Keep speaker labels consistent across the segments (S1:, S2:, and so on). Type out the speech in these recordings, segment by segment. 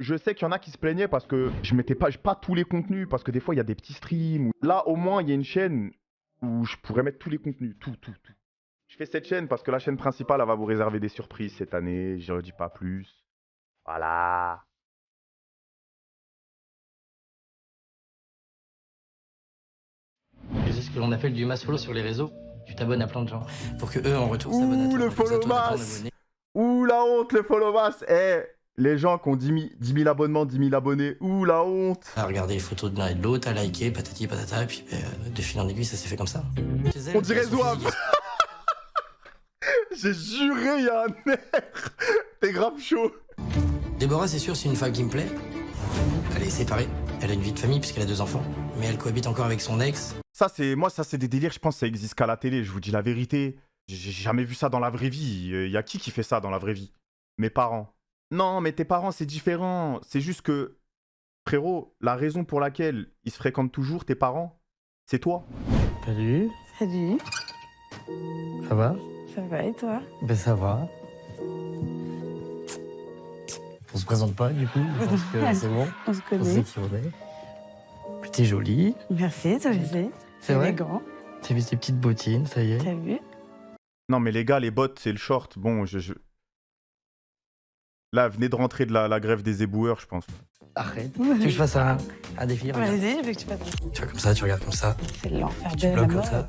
S1: Je sais qu'il y en a qui se plaignaient parce que je mettais pas tous les contenus, parce que des fois il y a des petits streams. Là, au moins, il y a une chaîne où je pourrais mettre tous les contenus, tout. Je fais cette chaîne parce que la chaîne principale, elle va vous réserver des surprises cette année. Je ne dis pas plus. Voilà.
S2: C'est ce que l'on appelle du mass follow sur les réseaux. Tu t'abonnes à plein de gens pour que eux en retour s'abonnent à
S1: Ouh,
S2: toi.
S1: le
S2: Pour que ça,
S1: follow
S2: toi, de t'en
S1: mass.
S2: abonner.
S1: Ouh, la honte, le follow mass. Eh, les gens qui ont 10 000 abonnements, 10 000 abonnés. Ouh, la honte.
S2: À regarder les photos de l'un et de l'autre, à liker, patati patata, et puis de fil en aiguille, ça s'est fait comme ça.
S1: On dirait Zouave. J'ai juré, il y a un air. T'es grave chaud.
S2: Déborah, c'est sûr, c'est une femme qui me plaît. Elle est séparée, elle a une vie de famille puisqu'elle a 2 enfants, mais elle cohabite encore avec son ex.
S1: Ça, c'est des délires, je pense que ça existe qu'à la télé, je vous dis la vérité. J'ai jamais vu ça dans la vraie vie. Y a qui fait ça dans la vraie vie? Mes parents. Non, mais tes parents, c'est différent. C'est juste que, frérot, la raison pour laquelle ils se fréquentent toujours, tes parents, c'est toi.
S2: Salut,
S3: Salut,
S2: ça va?
S3: ça va et toi?
S2: Ben ça va. On se présente pas du coup, je pense que c'est bon.
S3: On se
S2: On
S3: connaît.
S2: sait qui on est. Puis t'es jolie.
S3: Merci, toi aussi.
S2: C'est vrai?
S3: Élégant,
S2: T'as mis tes petites bottines, ça y est.
S3: t'as vu?
S1: Non, mais les gars, les bots, c'est le short. Bon, Là, venez de rentrer de la grève des éboueurs, je pense.
S2: Arrête. Tu veux que je fasse un défi? Regarde.
S3: Vas-y, je veux que tu fasses ça.
S2: Tu vois comme ça, tu regardes comme ça,
S3: C'est l'enfer
S2: tu
S3: de la
S2: bloques comme
S3: mort.
S2: ça.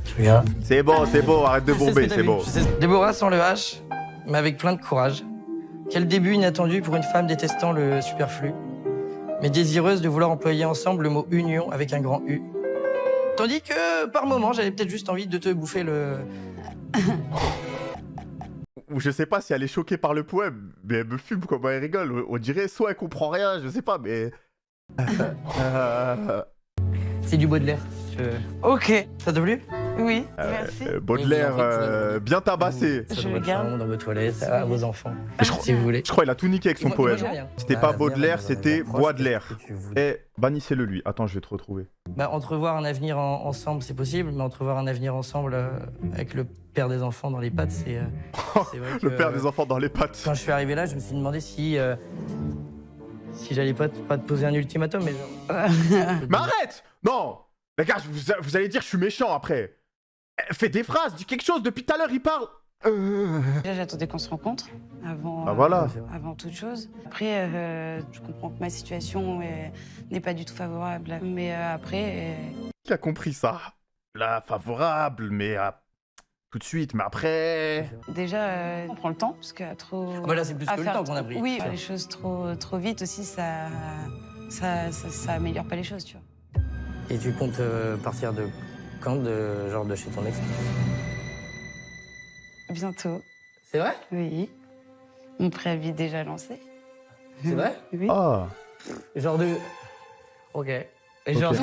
S2: Tu regardes.
S1: C'est bon, arrête de bomber, c'est bon.
S2: Déborah sans le H, mais avec plein de courage. Quel début inattendu pour une femme détestant le superflu, mais désireuse de vouloir employer ensemble le mot union avec un grand U. Tandis que, par moment, j'avais peut-être juste envie de te bouffer le...
S1: Ou je sais pas si elle est choquée par le poème, mais elle me fume comment elle rigole. On dirait soit elle comprend rien, je sais pas, mais...
S2: C'est du Baudelaire.
S3: Ok,
S2: Ça t'a plu?
S3: oui, merci.
S1: Baudelaire, bien tabassé.
S2: Ça
S3: Je
S2: dans
S3: le
S2: votre
S3: garde.
S2: chambre, dans vos toilettes, à vos enfants,
S1: Je crois-
S2: si vous voulez.
S1: Je crois qu'il a tout niqué avec son
S2: Moi, j'ai
S1: poème.
S2: rien.
S1: C'était
S2: À
S1: pas
S2: l'avenir,
S1: Baudelaire,
S2: dans un
S1: c'était
S2: avenir proche,
S1: Bois de l'air.
S2: qu'est-ce que tu voulais.
S1: Eh, bannissez-le lui. Attends, je vais te retrouver.
S2: Bah, entrevoir un avenir ensemble, c'est possible, mais entrevoir un avenir ensemble avec le père des enfants dans les pattes, c'est vrai que...
S1: Le père des enfants dans les pattes.
S2: Quand je suis arrivé là, je me suis demandé si j'allais pas te poser un ultimatum, mais genre...
S1: Mais arrête! Non! Les gars, vous allez dire que je suis méchant après. Eh, fais des phrases, dis quelque chose, depuis tout à l'heure il parle.
S3: Déjà, j'attendais qu'on se rencontre avant,
S1: Bah voilà.
S3: avant toute chose. Après, je comprends que ma situation n'est pas du tout favorable. Mais après,
S1: Qui a compris ça? Là, favorable, mais tout de suite, mais après...
S3: déjà, on prend le temps, parce que trop...
S2: Ah bah là, c'est plus
S3: à
S2: que le
S3: faire
S2: temps qu'on a pris.
S3: Oui, faire les choses trop vite aussi, ça améliore pas les choses, tu vois.
S2: Et tu comptes partir de quand, genre de chez ton ex?
S3: Bientôt,
S2: C'est vrai?
S3: oui. Mon préavis déjà lancé.
S2: C'est vrai?
S3: Oui.
S1: Ah,
S2: Genre de... Ok. Et
S1: Ok.
S2: genre...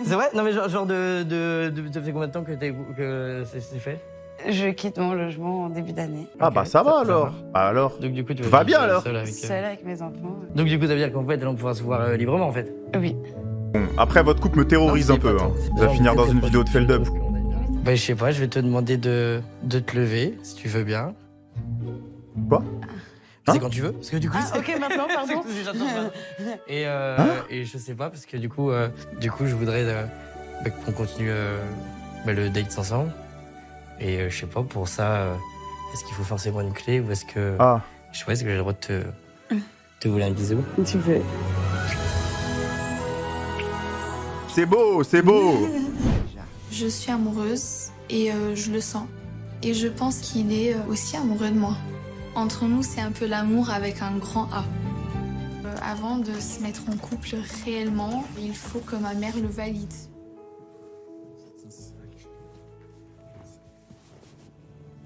S2: c'est vrai? Non mais genre ça fait combien de temps que c'est fait?
S3: Je quitte mon logement en début d'année.
S1: ah
S2: Ok,
S1: bah ça va
S2: ça
S1: alors.
S2: va.
S1: Bah alors.
S2: Donc du coup tu
S1: Va bien,
S2: vivre
S1: alors.
S2: seule avec,
S3: Seule avec mes enfants.
S2: Donc du coup ça veut dire qu'en fait elles vont pouvoir se voir librement en fait.
S3: Oui.
S1: Bon, après, votre couple me terrorise un peu. Hein. Ça va finir dans une vidéo de Feldup.
S2: Bah je sais pas, je vais te demander de te lever, si tu veux bien.
S1: Quoi?
S2: C'est
S1: Hein
S2: quand tu veux, parce que du coup...
S3: Ah, ok, maintenant, pardon.
S2: C'est- j'attends ça. Et,
S1: Hein
S2: et je sais pas, parce que du coup je voudrais qu'on continue le date ensemble. Et je sais pas, pour ça, est-ce qu'il faut forcément une clé ou est-ce que...
S1: Ah,
S2: Je sais pas, est-ce que j'ai le droit de te voler un bisou?
S3: Tu veux.
S1: c'est beau, c'est beau.
S4: Je suis amoureuse et je le sens. Et je pense qu'il est aussi amoureux de moi. Entre nous, c'est un peu l'amour avec un grand A. Avant de se mettre en couple réellement, il faut que ma mère le valide.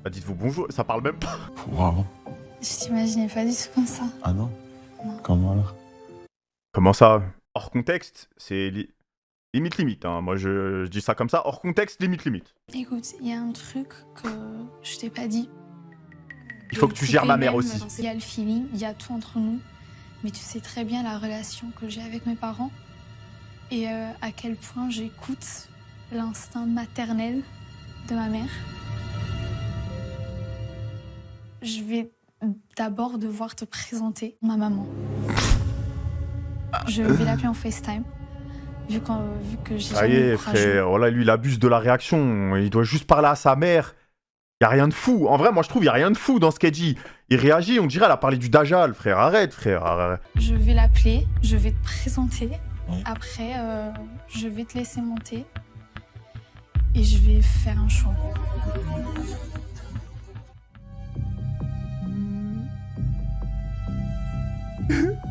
S1: Bah dites-vous bonjour, ça parle même pas.
S5: Waouh.
S4: Je t'imaginais pas du tout comme ça.
S5: Ah non?
S4: Non.
S5: Comment alors?
S1: Comment ça? Hors contexte, c'est limite. Hein. Moi, je dis ça comme ça. Hors contexte, limite.
S4: Écoute, il y a un truc que je t'ai pas dit.
S1: Il faut que tu gères ma mère aussi.
S4: Il y a le feeling, il y a tout entre nous. Mais tu sais très bien la relation que j'ai avec mes parents. Et à quel point j'écoute l'instinct maternel de ma mère. Je vais d'abord devoir te présenter ma maman. Je vais l'appeler en FaceTime, vu que j'ai
S1: Ça y
S4: jamais eu
S1: est,
S4: le courage.
S1: frère. Voilà, lui, il abuse de la réaction. Il doit juste parler à sa mère. Y a rien de fou. En vrai, moi, je trouve y a rien de fou dans ce qu'elle dit. Il réagit, on dirait elle a parlé du Dajjal, frère. Arrête, frère. Arrête.
S4: Je vais l'appeler, je vais te présenter.
S5: Ouais.
S4: Après, je vais te laisser monter. Et je vais faire un choix.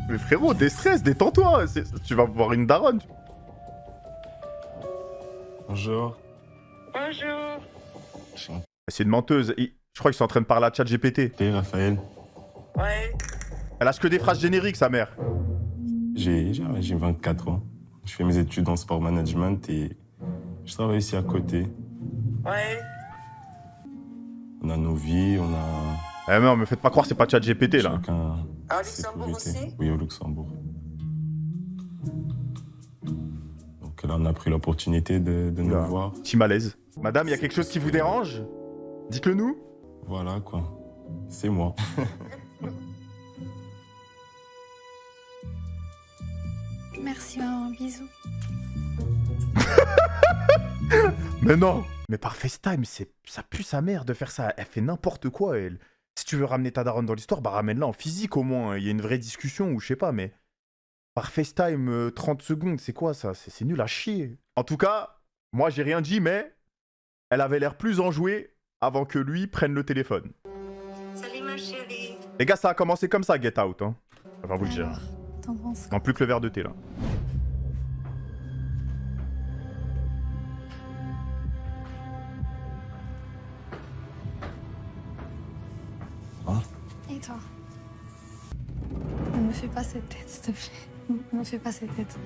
S1: Mais frérot, déstresse, détends-toi. Tu vas voir une daronne.
S5: Bonjour.
S3: Bonjour.
S1: C'est une menteuse. Je crois qu'ils sont en train de parler à ChatGPT.
S5: T'es Raphaël.
S3: Ouais.
S1: Elle lâche que des phrases génériques, sa mère.
S5: J'ai 24 ans. Je fais mes études en sport management et je travaille ici à côté.
S3: Ouais.
S5: On a nos vies, on a
S1: Eh non, me faites pas croire, c'est pas ChatGPT là.
S5: chacun
S3: À
S5: ses
S3: Luxembourg
S5: priorités.
S3: aussi?
S5: Oui, au Luxembourg. Donc là, on a pris l'opportunité de nous
S1: Oula.
S5: voir.
S1: Petit malaise. Madame, il y a quelque chose qui vous dérange? Dites-le nous.
S5: Voilà, quoi. C'est moi.
S4: Merci maman, bisous.
S1: Mais non. Mais par FaceTime, ça pue sa mère de faire ça. Elle fait n'importe quoi, elle. Si tu veux ramener ta daronne dans l'histoire, bah ramène-la en physique au moins. Il y a une vraie discussion ou je sais pas, mais... Par FaceTime, 30 secondes, c'est quoi ça? C'est nul à chier. En tout cas, moi j'ai rien dit, mais... Elle avait l'air plus enjouée avant que lui prenne le téléphone.
S3: Salut ma chérie.
S1: Les gars, ça a commencé comme ça, Get Out, hein. On va vous le dire.
S4: Alors, t'en penses quoi?
S1: Non, plus que le verre de thé, là.
S4: Et toi? Ne me fais pas cette tête, s'il te plaît. Ne me fais pas cette tête.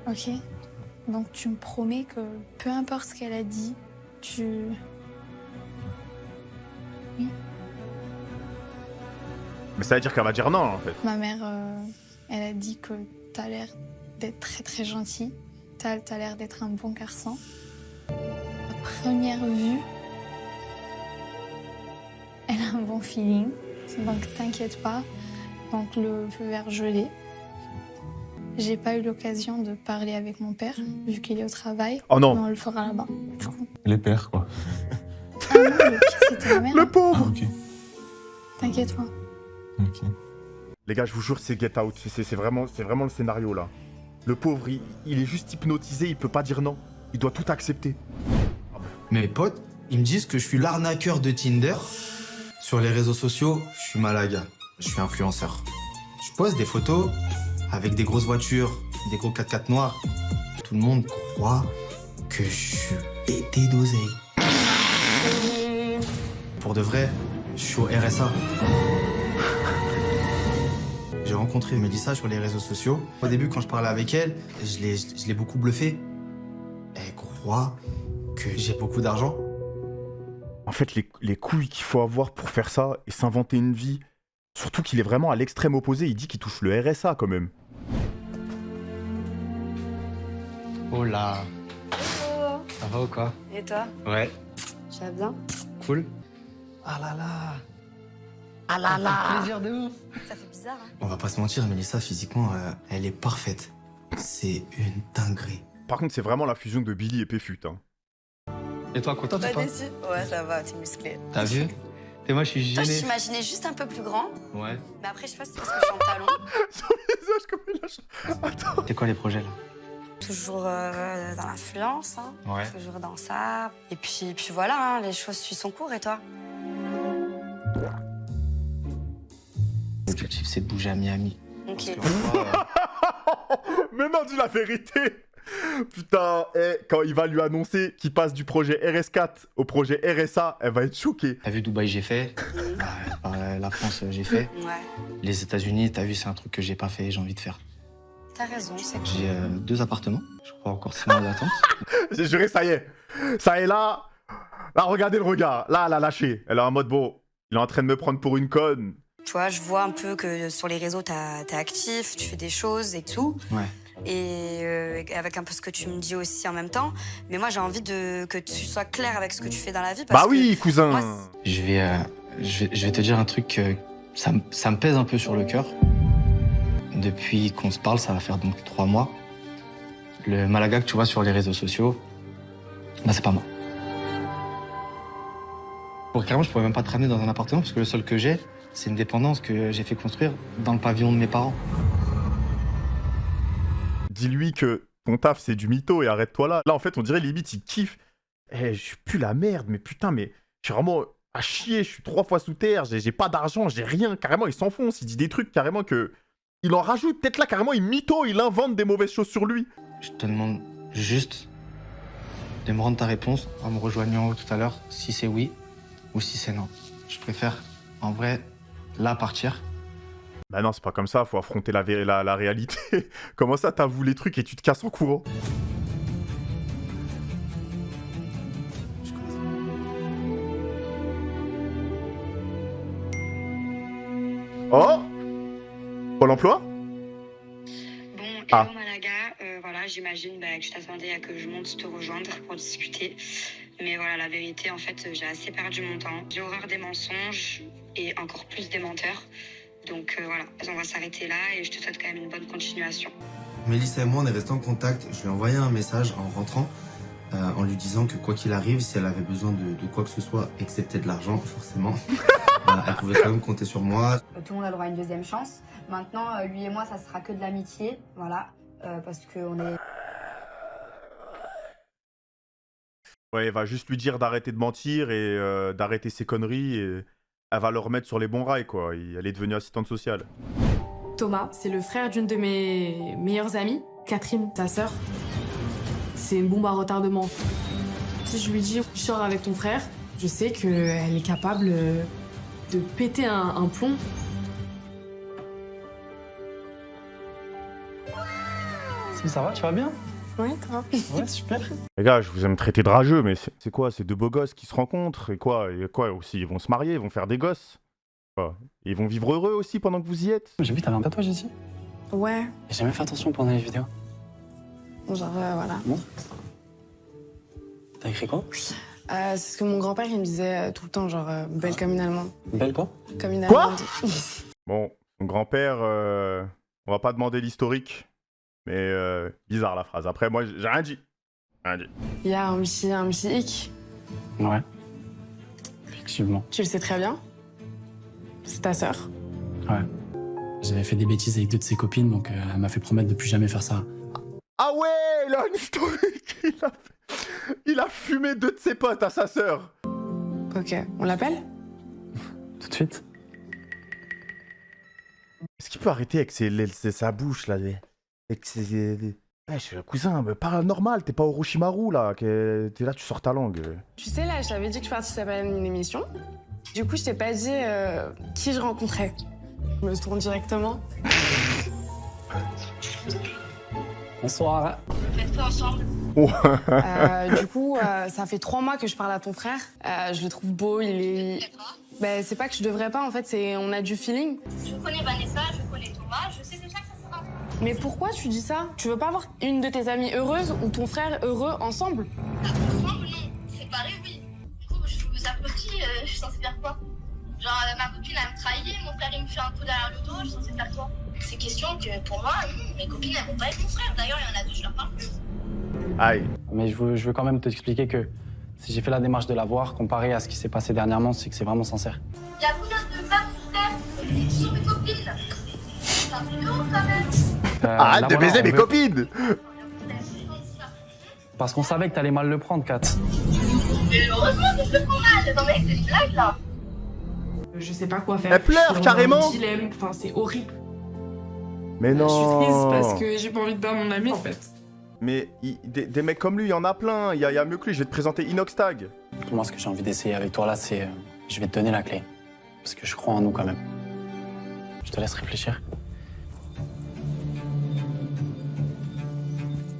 S4: Ok? Donc tu me promets que peu importe ce qu'elle a dit, tu...
S1: Mais ça veut dire qu'elle va dire non, en fait.
S4: Ma mère, elle a dit que t'as l'air d'être très très gentil. T'as l'air d'être un bon garçon. À première vue, elle a un bon feeling. Donc t'inquiète pas. Donc le feu vert gelé. J'ai pas eu l'occasion de parler avec mon père, vu qu'il est au travail.
S1: Oh
S4: Mais
S1: non.
S4: on le fera là-bas. Du coup.
S5: Les pères, quoi.
S4: Ah non, le pire, c'était ma mère.
S1: Le
S5: Ah,
S1: pauvre.
S5: ok.
S4: T'inquiète pas.
S5: Ok.
S1: Les gars, je vous jure, c'est Get Out. C'est vraiment le scénario, là. Le pauvre, il est juste hypnotisé, il peut pas dire non. Il doit tout accepter.
S6: Mes potes, ils me disent que je suis l'arnaqueur de Tinder. Sur les réseaux sociaux, je suis malaga. Je suis influenceur. Je pose des photos avec des grosses voitures, des gros 4x4 noirs. Tout le monde croit que je suis pété d'oseille. Pour de vrai, je suis au RSA. J'ai rencontré Mélissa sur les réseaux sociaux. Au début, quand je parlais avec elle, je l'ai beaucoup bluffée. Elle croit que j'ai beaucoup d'argent.
S1: En fait, les couilles qu'il faut avoir pour faire ça et s'inventer une vie. Surtout qu'il est vraiment à l'extrême opposé. Il dit qu'il touche le RSA, quand même.
S7: Oh là,
S3: Hello.
S7: ça va ou quoi?
S3: Et toi?
S7: Ouais.
S3: Tu vas bien?
S7: Cool. Ah là là. Ah là là. Plaisir de ouf.
S3: Ça fait bizarre, hein?
S6: On va pas se mentir, Mélissa, physiquement, elle est parfaite. C'est une dinguerie.
S1: Par contre, c'est vraiment la fusion de Billy et Péfut, hein.
S7: Et toi, content
S3: Pas
S7: toi?
S3: déçu? Ouais, ça va, t'es musclé.
S7: T'as vu? Et moi, je suis
S3: Toi, je
S7: gêné.
S3: t'imaginais juste un peu plus grand,
S7: Ouais.
S3: mais après, je sais pas si c'est parce que je suis en talon.
S1: Son visage, comme il lâche. Attends.
S7: C'est quoi les projets là?
S3: Toujours dans l'influence, hein.
S7: Ouais.
S3: Toujours dans ça. Et puis voilà, hein, les choses suivent son cours, et toi?
S7: L'objectif, c'est de bouger à Miami.
S3: Ok.
S7: Parce qu'en soi,
S1: Mais non, dis la vérité. Putain, quand il va lui annoncer qu'il passe du projet RS4 au projet RSA, elle va être choquée.
S7: t'as vu Dubaï, j'ai fait. La France, j'ai fait.
S3: Ouais,
S7: Les États-Unis, t'as vu, c'est un truc que j'ai pas fait, j'ai envie de faire.
S3: t'as raison, c'est cool.
S7: J'ai 2 appartements. Je crois encore 6 mois d'attente.
S1: J'ai juré, ça y est. Ça y est, là. Là, regardez le regard. Là, elle a lâché. Elle est en mode, bon, il est en train de me prendre pour une conne.
S3: Tu vois, je vois un peu que sur les réseaux, t'es actif, tu fais des choses et tout.
S7: Ouais.
S3: Et avec un peu ce que tu me dis aussi en même temps. Mais moi, j'ai envie que tu sois clair avec ce que tu fais dans la vie. Parce
S1: Bah oui,
S3: que
S1: cousin.
S3: moi,
S7: Je vais
S8: je vais te dire un truc, ça me pèse un peu sur le cœur. Depuis qu'on se parle, ça va faire donc 3 mois. Le Malaga que tu vois sur les réseaux sociaux, bah c'est pas moi. Carrément, je pourrais même pas te ramener dans un appartement parce que le seul que j'ai, c'est une dépendance que j'ai fait construire dans le pavillon de mes parents.
S1: Dis-lui que ton taf, c'est du mytho et arrête-toi là. Là, en fait, on dirait limite, il kiffe. Eh, je suis plus la merde, mais putain, mais je suis vraiment à chier. Je suis 3 fois sous terre, j'ai pas d'argent, j'ai rien. Carrément, il s'enfonce, il dit des trucs carrément que... Il en rajoute, peut-être là, carrément, il mytho, il invente des mauvaises choses sur lui.
S8: Je te demande juste de me rendre ta réponse en me rejoignant en haut tout à l'heure, si c'est oui ou si c'est non. Je préfère, en vrai, là, partir.
S1: Bah non, c'est pas comme ça, faut affronter la réalité. Comment ça, t'avoues les trucs et tu te casses en courant? Oh, Pôle emploi?
S9: Bon, hello
S1: Ah.
S9: Malaga, voilà, j'imagine que tu t'attendais à que je monte te rejoindre pour discuter. Mais voilà, la vérité, en fait, j'ai assez perdu mon temps. J'ai horreur des mensonges et encore plus des menteurs. Donc voilà, on va s'arrêter là et je te souhaite quand même une bonne continuation.
S6: Mélissa et moi, on est restés en contact. Je lui ai envoyé un message en rentrant en lui disant que quoi qu'il arrive, si elle avait besoin de quoi que ce soit, excepté de l'argent, forcément, elle pouvait quand même compter sur moi.
S10: Tout le monde a le droit à une deuxième chance. Maintenant, lui et moi, ça sera que de l'amitié, voilà, parce qu'on est...
S1: Ouais, il va juste lui dire d'arrêter de mentir et d'arrêter ses conneries et elle va le remettre sur les bons rails, quoi. Elle est devenue assistante sociale.
S11: Thomas, c'est le frère d'une de mes meilleures amies, Catherine, ta sœur. C'est une bombe à retardement. Si je lui dis je sors avec ton frère, je sais qu'elle est capable de péter un plomb.
S12: Ça va, tu vas bien?
S11: Ouais, toi?
S12: Ouais, super.
S1: Les gars, je vous aime traiter de rageux, mais c'est quoi? C'est deux beaux gosses qui se rencontrent et quoi aussi? Ils vont se marier, ils vont faire des gosses. Quoi? Ils vont vivre heureux aussi pendant que vous y êtes.
S12: J'ai vu, t'avais un tatouage ici.
S11: Ouais.
S12: J'ai jamais fait attention pendant les vidéos.
S11: Genre, voilà.
S12: Bon. T'as écrit quoi?
S11: C'est ce que mon grand-père, il me disait tout le temps, genre, belle comme une Allemande.
S12: Belle quoi?
S11: Comme une
S1: Quoi?
S11: Allemande.
S1: Bon, mon grand-père, on va pas demander l'historique, mais bizarre la phrase. Après, moi, j'ai rien dit. Rien dit.
S11: Il y a un petit hic.
S12: Ouais. Effectivement.
S11: Tu le sais très bien. C'est ta sœur.
S12: Ouais. J'avais fait des bêtises avec 2 de ses copines, donc elle m'a fait promettre de plus jamais faire ça.
S1: Ah ouais, il a un historique. Il a fumé 2 de ses potes à sa sœur.
S11: Ok, on l'appelle?
S12: Tout de suite.
S1: Est-ce qu'il peut arrêter avec sa bouche, là? Avec ses... Ouais, cousin, mais paranormal, t'es pas Orochimaru, là. T'es là, tu sors ta langue.
S11: Tu sais, là, je t'avais dit que je participais à une émission. Du coup, je t'ai pas dit qui je rencontrais. Je me tourne directement.
S12: Bonsoir.
S9: Faites ça ensemble.
S11: Du coup, ça fait 3 mois que je parle à ton frère. Je le trouve beau, il est... Ben, c'est pas que je devrais pas, en fait, c'est on a du feeling.
S9: Je connais Vanessa, je connais Thomas, je sais déjà que ça sera.
S11: Mais pourquoi tu dis ça? Tu veux pas avoir une de tes amies heureuse ou ton frère heureux ensemble?
S9: Ensemble, non. Séparés, oui. Du coup, je vous applaudis, je suis censée faire quoi? Genre, ma copine, elle me trahit, mon frère, il me fait un coup derrière le dos, je suis censée faire quoi? C'est question que, pour moi, mes copines, elles vont pas être mon frère. D'ailleurs, il y en a 2, je leur parle plus.
S1: Aïe.
S12: Mais je veux quand même t'expliquer que si j'ai fait la démarche de la voir, comparé à ce qui s'est passé dernièrement, c'est que c'est vraiment sincère.
S9: Il y a combien de femmes sur Terre qui sont mes copines? C'est un peu lourd, quand même.
S1: Arrête de baiser mes copines.
S12: Parce qu'on savait que t'allais mal le prendre, Kat.
S9: Mais heureusement que je le prends mal. Non, mais c'est une blague, là.
S11: Je sais pas quoi faire.
S1: Elle pleure,
S11: Je suis
S1: carrément.
S11: dans un dilemme. Enfin, c'est horrible.
S1: Mais non.
S11: Je suis triste parce que j'ai pas envie de perdre mon ami, en fait.
S1: Mais des mecs comme lui, il y en a plein. Il y a mieux que lui. Je vais te présenter Inoxtag.
S12: Moi, ce que j'ai envie d'essayer avec toi, là, c'est... je vais te donner la clé. Parce que je crois en nous, quand même. Je te laisse réfléchir.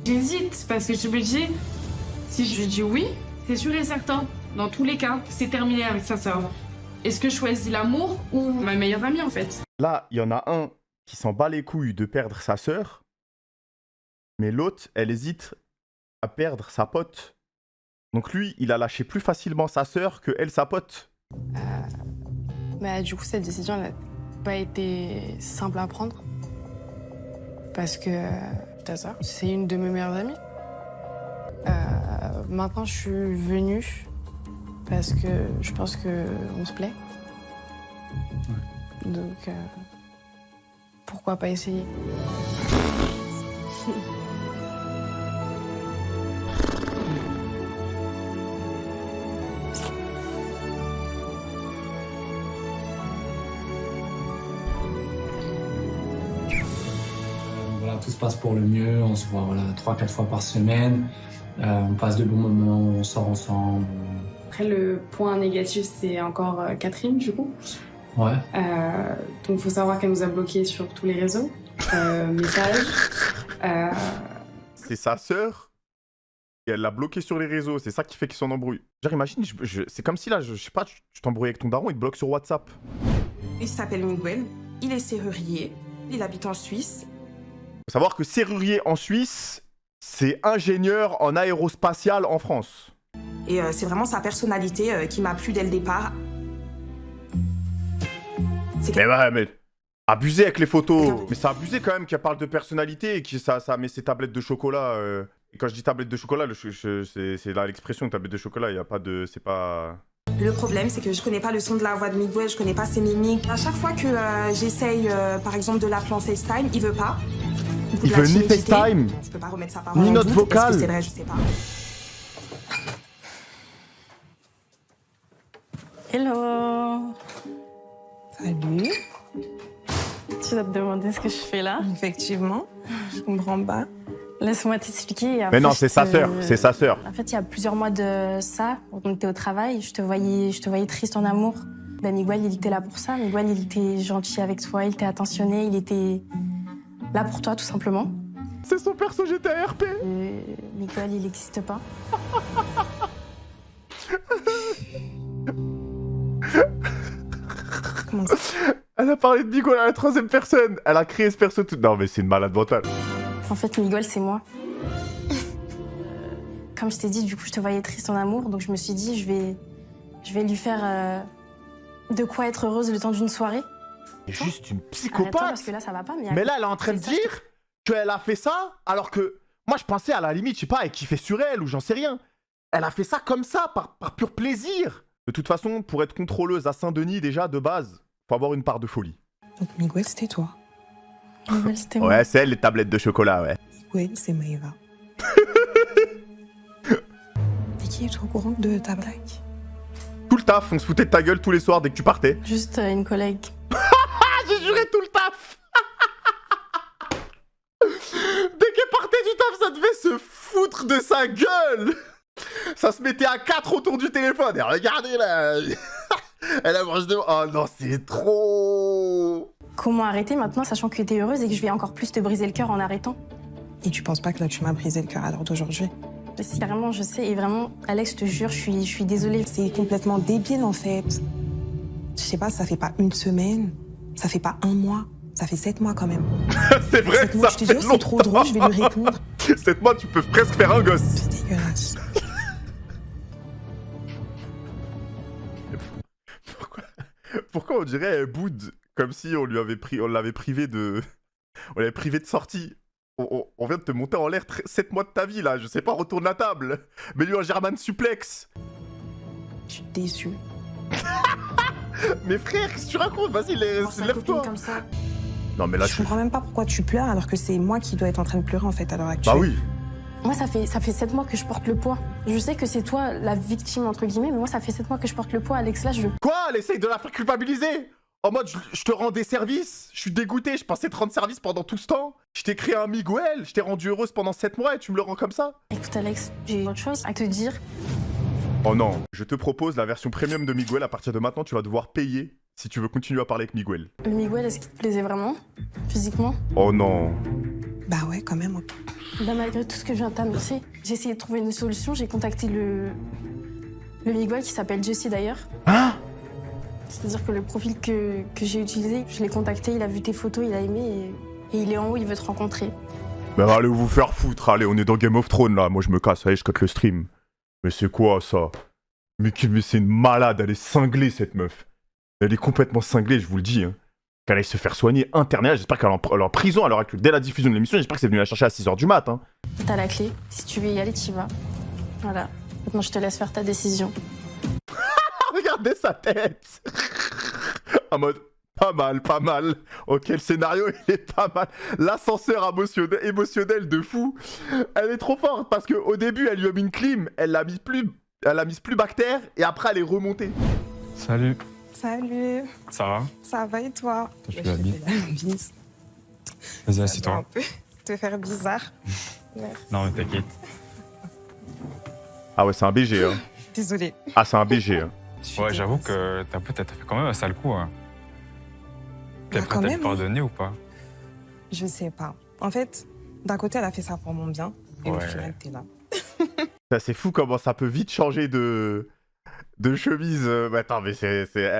S11: J'hésite parce que je me dis, si je lui dis oui, c'est sûr et certain. Dans tous les cas, c'est terminé avec sa sœur. Est-ce que je choisis l'amour ou ma meilleure amie, en fait?
S1: Là, il y en a un qui s'en bat les couilles de perdre sa sœur. Mais l'autre, elle hésite à perdre sa pote. Donc lui, il a lâché plus facilement sa sœur que elle, sa pote.
S11: Bah, du coup, cette décision, elle n'a pas été simple à prendre. Parce que ta sœur, c'est une de mes meilleures amies. Maintenant, je suis venue parce que je pense qu'on se plaît. Ouais. Donc, pourquoi pas essayer?
S12: Voilà, tout se passe pour le mieux, on se voit voilà, 3-4 fois par semaine, on passe de bons moments, on sort ensemble.
S11: Après, le point négatif, c'est encore Catherine, du coup.
S12: Ouais.
S11: Donc, il faut savoir qu'elle nous a bloqués sur tous les réseaux. Messages.
S1: C'est sa sœur et elle l'a bloqué sur les réseaux. C'est ça qui fait qu'ils s'en embrouillent. Genre, imagine, c'est comme si là, je sais pas, tu t'embrouilles avec ton daron, il te bloque sur WhatsApp.
S13: Il s'appelle Miguel, il est serrurier, il habite en Suisse.
S1: Faut savoir que serrurier en Suisse, c'est ingénieur en aérospatial en France.
S13: Et c'est vraiment sa personnalité qui m'a plu dès le départ.
S1: Mais ouais, mais abusé avec les photos. Mais c'est abusé quand même qu'elle parle de personnalité et que ça met ses tablettes de chocolat. Et quand je dis tablette de chocolat, c'est là l'expression tablette de chocolat. Il y a pas de, c'est pas.
S13: Le problème, c'est que je connais pas le son de la voix de Miguel, je connais pas ses mimiques. À chaque fois que j'essaye, par exemple, de l'appeler en FaceTime, il veut pas.
S1: Il veut ni FaceTime,
S13: je peux pas remettre sa parole
S1: ni
S13: en
S1: note
S13: doute.
S1: vocale.
S13: Est-ce que c'est vrai, je sais pas.
S14: Hello.
S15: Salut.
S14: Tu vas te demander ce que je fais là?
S15: Effectivement, je comprends pas.
S14: Laisse-moi t'expliquer.
S1: Mais non, c'est sa sœur, c'est sa sœur.
S14: En fait, il y a plusieurs mois de ça, on était au travail, je te voyais triste en amour. Ben, Miguel, il était là pour ça. Miguel, il était gentil avec toi, il était attentionné, il était là pour toi, tout simplement.
S1: C'est son perso GTA RP.
S14: Miguel, il n'existe pas.
S15: Comment ça?
S1: Elle a parlé de Miguel à la troisième personne. Elle a créé ce perso tout. Non, mais c'est une malade mentale.
S14: En fait, Miguel, c'est moi. Comme je t'ai dit, du coup, je te voyais triste en amour, donc je me suis dit, je vais lui faire de quoi être heureuse le temps d'une soirée.
S1: C'est juste une
S14: Arrête-toi,
S1: psychopathe.
S14: parce que là, ça va pas.
S1: Mais là, elle est en train de dire qu'elle a fait ça, alors que moi, je pensais à la limite, je sais pas, elle kiffait sur elle ou j'en sais rien. Elle a fait ça comme ça, par pur plaisir. De toute façon, pour être contrôleuse à Saint-Denis, déjà, de base, faut avoir une part de folie.
S15: Donc Miguel, c'était toi.
S14: Miguel, c'était moi.
S1: Ouais, c'est elle, les tablettes de chocolat, ouais.
S15: Miguel, c'est Maëva. Et qui est au courant de ta blague?
S1: Tout le taf, on se foutait de ta gueule tous les soirs dès que tu partais.
S14: Juste une collègue.
S1: J'ai juré tout le taf. Dès qu'elle partait du taf, ça devait se foutre de sa gueule. Ça se mettait à 4 autour du téléphone. Et regardez là. Elle approche de moi. Oh non, c'est trop.
S14: Comment arrêter maintenant, sachant que t'es heureuse et que je vais encore plus te briser le cœur en arrêtant?
S15: Et tu penses pas que là, tu m'as brisé le cœur à l'heure d'aujourd'hui?
S14: Si, vraiment, je sais. Et vraiment, Alex, je te jure, je suis désolée.
S15: C'est complètement débile, en fait. Je sais pas, ça fait pas une semaine, ça fait pas un mois, ça fait 7 mois quand même.
S1: C'est vrai,
S15: 7 mois,
S1: ça
S15: je te
S1: fait
S15: jure, c'est trop drôle, je vais lui répondre.
S1: 7 mois, tu peux presque faire un gosse.
S15: C'est dégueulasse.
S1: Pourquoi on dirait Boud comme si on l'avait privé de sortie? On vient de te monter en l'air 7 mois de ta vie là, je sais pas, retourne la table. Mets-lui un German suplex.
S15: Je suis déçue.
S1: Mais frère, qu'est-ce que tu racontes? Vas-y, lève-toi. Non mais là,
S15: je comprends même pas pourquoi tu pleures alors que c'est moi qui dois être en train de pleurer en fait à l'heure actuelle.
S1: Bah oui.
S14: Moi, ça fait 7 mois que je porte le poids. Je sais que c'est toi la victime, entre guillemets, mais moi, ça fait 7 mois que je porte le poids. Alex, là,
S1: Quoi? Elle essaye de la faire culpabiliser? En mode, je te rends des services? Je suis dégoûté, je pensais te rendre service pendant tout ce temps. Je t'ai créé un Miguel, je t'ai rendu heureuse pendant 7 mois et tu me le rends comme ça?
S14: Écoute, Alex, j'ai autre chose à te dire.
S1: Oh non, je te propose la version premium de Miguel. À partir de maintenant, tu vas devoir payer si tu veux continuer à parler avec Miguel.
S14: Le Miguel, est-ce qu'il te plaisait vraiment? Physiquement?
S1: Oh non.
S15: Bah ouais, quand même.
S14: Bah malgré tout ce que je viens de t'annoncer, j'ai essayé de trouver une solution. J'ai contacté le Miguel qui s'appelle Jesse d'ailleurs.
S1: Hein?
S14: C'est-à-dire que le profil que j'ai utilisé, je l'ai contacté, il a vu tes photos, il a aimé et il est en haut, il veut te rencontrer.
S1: Bah allez vous faire foutre, allez, on est dans Game of Thrones là. Moi je me casse, allez, je cut le stream. Mais c'est quoi ça? Mais c'est une malade, elle est cinglée cette meuf. Elle est complètement cinglée, je vous le dis. Hein. Qu'elle aille se faire soigner, interner. J'espère qu'elle est en prison à l'heure actuelle. Dès la diffusion de l'émission, j'espère que c'est venu la chercher à 6h du mat. Hein.
S14: T'as la clé. Si tu veux y aller, t'y vas. Voilà. Maintenant, je te laisse faire ta décision.
S1: Regardez sa tête. En mode, pas mal, pas mal. Ok, le scénario, il est pas mal. L'ascenseur émotionnel de fou. Elle est trop forte parce qu'au début, elle lui a mis une clim. Elle l'a mise plus bactère et après, elle est remontée.
S5: Salut.
S15: Salut.
S5: Ça va?
S15: Ça va et toi?
S5: Je suis la bise.
S15: Bise.
S5: Vas-y, assieds-toi.
S15: Un peu te faire bizarre. Merci.
S5: Non, mais t'inquiète.
S1: Ah ouais, c'est un BG. Hein.
S15: Désolée.
S1: Ah, c'est un BG. Hein.
S5: Ouais, j'avoue que ta pote, t'as fait quand même un sale coup. Hein. T'es prête à te pardonner ou pas?
S15: Je sais pas. En fait, d'un côté, elle a fait ça pour mon bien. Et au final, t'es là.
S1: C'est fou comment ça peut vite changer de chemise. Mais attends, mais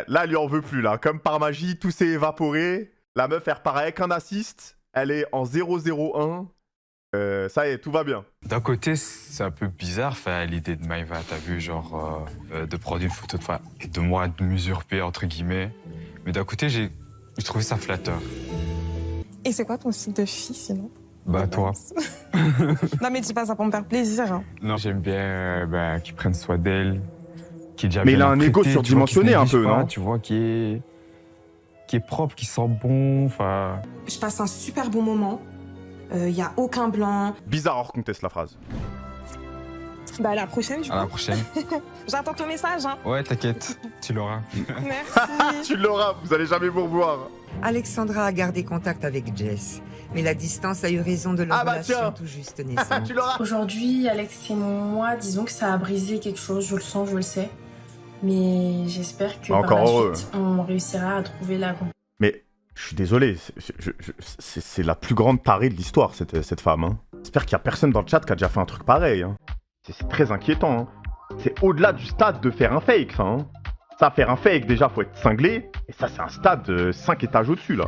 S1: là, elle lui en veut plus, là. Comme par magie, tout s'est évaporé. La meuf, elle repart avec un assist. Elle est en 0-0-1. Ça y est, tout va bien.
S5: D'un côté, c'est un peu bizarre, l'idée de Maïva, t'as vu, genre, de prendre une photo de moi, de m'usurper, entre guillemets. Mais d'un côté, j'ai trouvé ça flatteur.
S15: Et c'est quoi ton style de fille, sinon?
S5: Bah, toi.
S15: Non, mais dis pas ça pour me faire plaisir. Hein.
S5: Non, j'aime bien qu'ils prennent soin d'elle, qui est déjà
S1: mais
S5: bien
S1: il a un ego surdimensionné un peu, non?
S5: Tu vois, qui est propre, qui sent bon, enfin...
S15: Je passe un super bon moment. Y a aucun blanc.
S1: Bizarre à recontester la phrase.
S15: Bah à la prochaine, je
S5: À la prochaine.
S15: J'attends ton message, hein.
S5: Ouais, t'inquiète, tu l'auras.
S15: Merci.
S1: Tu l'auras, vous allez jamais vous revoir.
S16: Alexandra a gardé contact avec Jess, mais la distance a eu raison de leur relation tout juste naissante.
S1: Tu l'auras.
S14: Aujourd'hui, Alex et moi, disons que ça a brisé quelque chose, je le sens, je le sais. Mais j'espère que par la suite, on réussira à trouver la...
S1: Mais je suis désolé, c'est la plus grande tarée de l'histoire, cette femme. Hein. J'espère qu'il y a personne dans le chat qui a déjà fait un truc pareil. Hein. C'est très inquiétant. Hein. C'est au-delà du stade de faire un fake, ça. Hein. Ça, faire un fake, déjà, faut être cinglé. Et ça, c'est un stade 5 étages au-dessus, là.